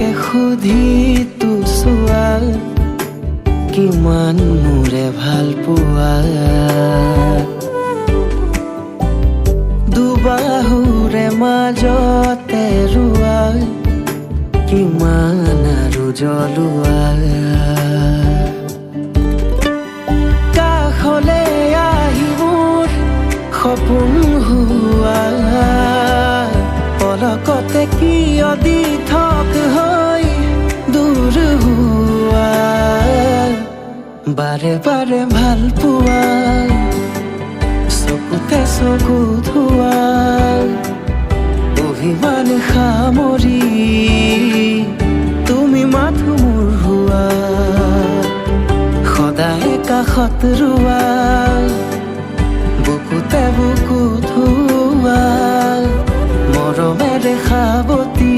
মনকে সুধি তোচোৱা কিমান মোৰে ভাল পোৱা দুবাহুৰে মাজতে ৰোৱা কিমান আৰু জ্বলোৱা কাষলে আহি মোৰ সপোন হোৱা পলকতে কিয় দি থক হৈ দূৰ হোৱা বাৰে বাৰে ভাল পোৱা চকুতে চকু ধোৱা অভিমান সামৰি তুমি মাথো মোৰ হোৱা সদায় কাষত ৰোৱা বুকুতে বুকু ধোৱা মৰমেৰে সাৱতি